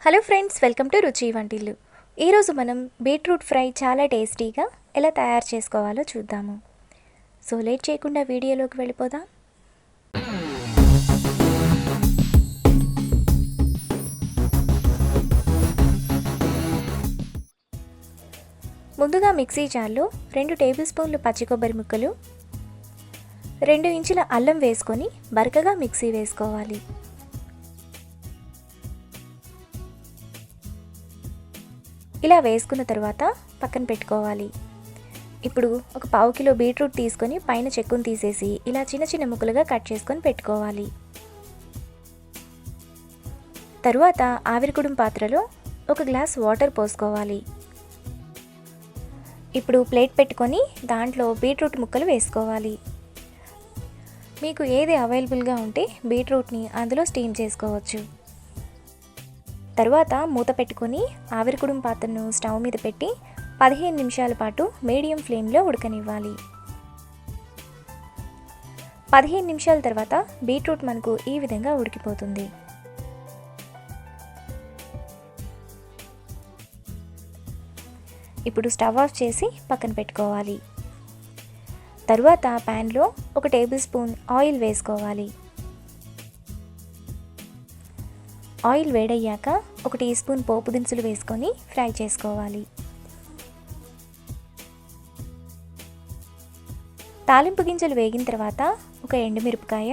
Hello friends, welcome to రుచి వంటిల్లు. ఈరోజు మనం బీట్రూట్ ఫ్రై చాలా టేస్టీగా ఎలా తయారు చేసుకోవాలో చూద్దాము. సో లేట్ చేయకుండా వీడియోలోకి వెళ్ళిపోదాం. ముందుగా మిక్సీ జార్లో 2 టేబుల్ స్పూన్లు పచ్చి కొబ్బరి ముక్కలు, 2 ఇంచుల అల్లం వేసుకొని బరకగా మిక్సీ వేసుకోవాలి. ఇలా వేసుకున్న తర్వాత పక్కన పెట్టుకోవాలి. ఇప్పుడు ఒక పావు కిలో బీట్రూట్ తీసుకొని పైన చెక్కును తీసేసి ఇలా చిన్న చిన్న ముక్కలుగా కట్ చేసుకొని పెట్టుకోవాలి. తరువాత ఆవిరికుడుం పాత్రలో 1 గ్లాస్ వాటర్ పోసుకోవాలి. ఇప్పుడు ప్లేట్ పెట్టుకొని దాంట్లో బీట్రూట్ ముక్కలు వేసుకోవాలి. మీకు ఏది అవైలబుల్గా ఉంటే బీట్రూట్ని అందులో స్టీమ్ చేసుకోవచ్చు. తరువాత మూత పెట్టుకొని ఆవిరికుడుం పాత్రను స్టవ్ మీద పెట్టి 15 నిమిషాల పాటు మీడియం ఫ్లేమ్లో ఉడకనివ్వాలి. 15 నిమిషాల తర్వాత బీట్రూట్ మనకు ఈ విధంగా ఉడికిపోతుంది. ఇప్పుడు స్టవ్ ఆఫ్ చేసి పక్కన పెట్టుకోవాలి. తరువాత ప్యాన్లో 1 టేబుల్ స్పూన్ ఆయిల్ వేసుకోవాలి. ఆయిల్ వేడయ్యాక 1 టీ స్పూన్ పోపు దినుసులు వేసుకొని ఫ్రై చేసుకోవాలి. తాలింపు గింజలు వేగిన తర్వాత 1 ఎండుమిరపకాయ,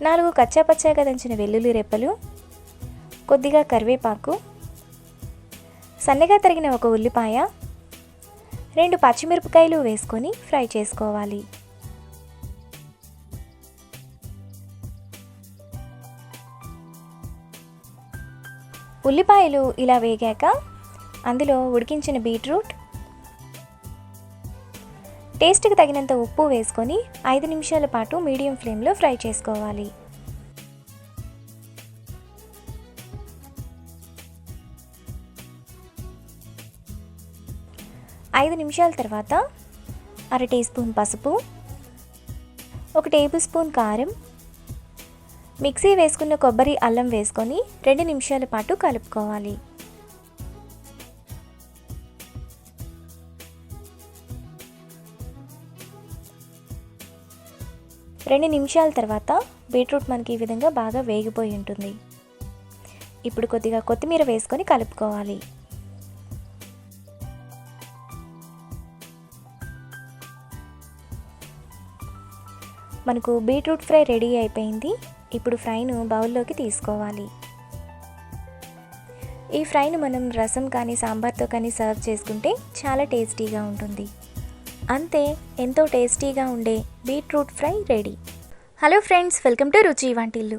4 కచ్చాపచ్చాగా దంచిన వెల్లుల్లి రెప్పలు, కొద్దిగా కరివేపాకు, సన్నగా తరిగిన 1 ఉల్లిపాయ, 2 పచ్చిమిరపకాయలు వేసుకొని ఫ్రై చేసుకోవాలి. ఉల్లిపాయలు ఇలా వేగాక అందులో ఉడికించిన బీట్రూట్, టేస్ట్కి తగినంత ఉప్పు వేసుకొని 5 నిమిషాల పాటు మీడియం ఫ్లేమ్లో ఫ్రై చేసుకోవాలి. ఐదు నిమిషాల తర్వాత 1/2 టీ స్పూన్ పసుపు, 1 టేబుల్ స్పూన్ కారం, మిక్సీ వేసుకున్న కొబ్బరి అల్లం వేసుకొని 2 నిమిషాల పాటు కలుపుకోవాలి. రెండు నిమిషాల తర్వాత బీట్రూట్ మనకి ఈ విధంగా బాగా వేగిపోయి ఉంటుంది. ఇప్పుడు కొద్దిగా కొత్తిమీర వేసుకొని కలుపుకోవాలి. మనకు బీట్రూట్ ఫ్రై రెడీ అయిపోయింది. ఇప్పుడు ఫ్రైను బౌల్లోకి తీసుకోవాలి. ఈ ఫ్రైను మనం రసం కానీ సాంబార్తో కానీ సర్వ్ చేసుకుంటే చాలా టేస్టీగా ఉంటుంది. అంతే, ఎంతో టేస్టీగా ఉండే beetroot fry ready. Hello friends, welcome to రుచి వంటిల్లు.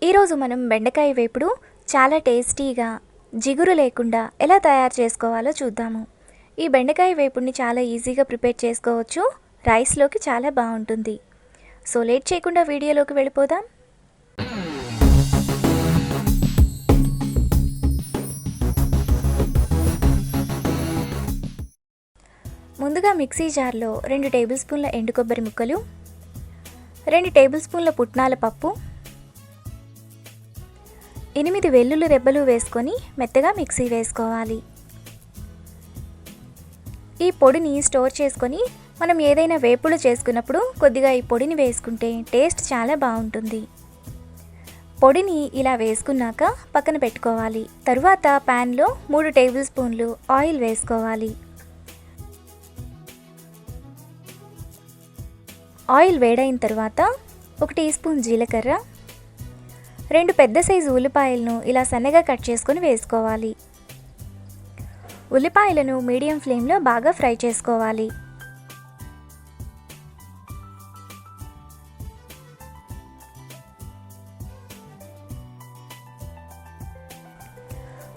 ఈరోజు మనం బెండకాయ వేపుడు చాలా టేస్టీగా జిగురు లేకుండా ఎలా తయారు చేసుకోవాలో చూద్దాము. ఈ బెండకాయ వేపుడిని చాలా ఈజీగా ప్రిపేర్ చేసుకోవచ్చు. రైస్లోకి చాలా బాగుంటుంది. సో లేట్ చేయకుండా వీడియోలోకి వెళ్ళిపోదాం. ముందుగా మిక్సీ జార్లో 2 టేబుల్ స్పూన్ల ఎండు కొబ్బరి ముక్కలు, 2 టేబుల్ స్పూన్ల పుట్నాల పప్పు, 8 వెల్లుల్లి రెబ్బలు వేసుకొని మెత్తగా మిక్సీ వేసుకోవాలి. ఈ పొడిని స్టోర్ చేసుకొని మనం ఏదైనా వేపుడు చేసుకున్నప్పుడు కొద్దిగా ఈ పొడిని వేసుకుంటే టేస్ట్ చాలా బాగుంటుంది. పొడిని ఇలా వేసుకున్నాక పక్కన పెట్టుకోవాలి. తరువాత ప్యాన్లో 3 టేబుల్ స్పూన్లు ఆయిల్ వేసుకోవాలి. ఆయిల్ వేడైన తర్వాత 1 టీ స్పూన్ జీలకర్ర, 2 పెద్ద సైజు ఉల్లిపాయలను ఇలా సన్నగా కట్ చేసుకొని వేసుకోవాలి. ఉల్లిపాయలను మీడియం ఫ్లేమ్లో బాగా ఫ్రై చేసుకోవాలి.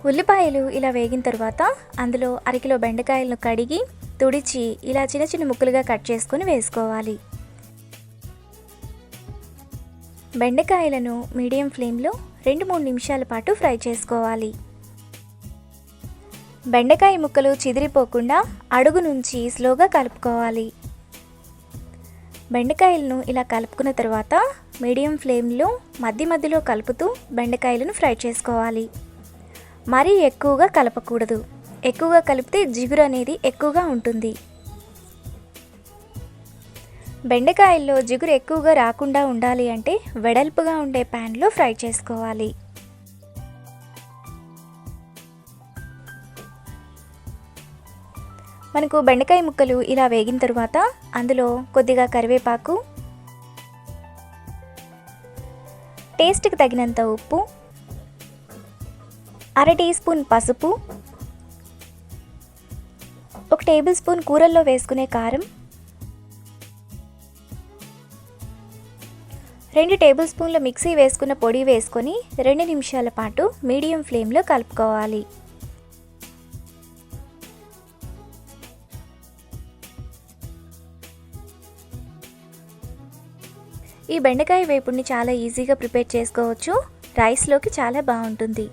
ఉల్లిపాయలు ఇలా వేగిన తర్వాత అందులో 1/2 కిలో బెండకాయలను కడిగి తుడిచి ఇలా చిన్న చిన్న ముక్కలుగా కట్ చేసుకొని వేసుకోవాలి. బెండకాయలను మీడియం ఫ్లేమ్లో 2-3 నిమిషాల పాటు ఫ్రై చేసుకోవాలి. బెండకాయ ముక్కలు చిదిరిపోకుండా అడుగు నుంచి స్లోగా కలుపుకోవాలి. బెండకాయలను ఇలా కలుపుకున్న తర్వాత మీడియం ఫ్లేమ్లో మధ్య మధ్యలో కలుపుతూ బెండకాయలను ఫ్రై చేసుకోవాలి. మరీ ఎక్కువగా కలపకూడదు. ఎక్కువగా కలిపితే జిగురు అనేది ఎక్కువగా ఉంటుంది. బెండకాయల్లో జిగురు ఎక్కువగా రాకుండా ఉండాలి అంటే వెడల్పుగా ఉండే ప్యాన్లో ఫ్రై చేసుకోవాలి. మనకు బెండకాయ ముక్కలు ఇలా వేగిన తర్వాత అందులో కొద్దిగా కరివేపాకు, టేస్ట్కి తగినంత ఉప్పు, అర టీ స్పూన్ పసుపు, 1 టేబుల్ స్పూన్ కూరల్లో వేసుకునే కారం, 2 టేబుల్ స్పూన్ల మిక్సీ వేసుకున్న పొడి వేసుకొని 2 నిమిషాల పాటు మీడియం ఫ్లేమ్లో కలుపుకోవాలి. ఈ బెండకాయ వేపుడిని చాలా ఈజీగా ప్రిపేర్ చేసుకోవచ్చు. రైస్లోకి చాలా బాగుంటుంది.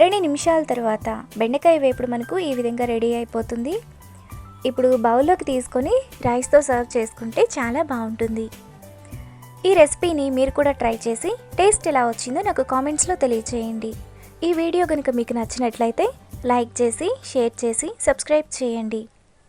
రెండు నిమిషాల తర్వాత బెండకాయ వేపుడు మనకు ఈ విధంగా రెడీ అయిపోతుంది. ఇప్పుడు బౌల్లోకి తీసుకొని రైస్తో సర్వ్ చేసుకుంటే చాలా బాగుంటుంది. ఈ రెసిపీని మీరు కూడా ట్రై చేసి టేస్ట్ ఎలా వచ్చిందో నాకు కామెంట్స్లో తెలియచేయండి. ఈ వీడియో కనుక మీకు నచ్చినట్లయితే లైక్ చేసి, షేర్ చేసి, సబ్స్క్రైబ్ చేయండి.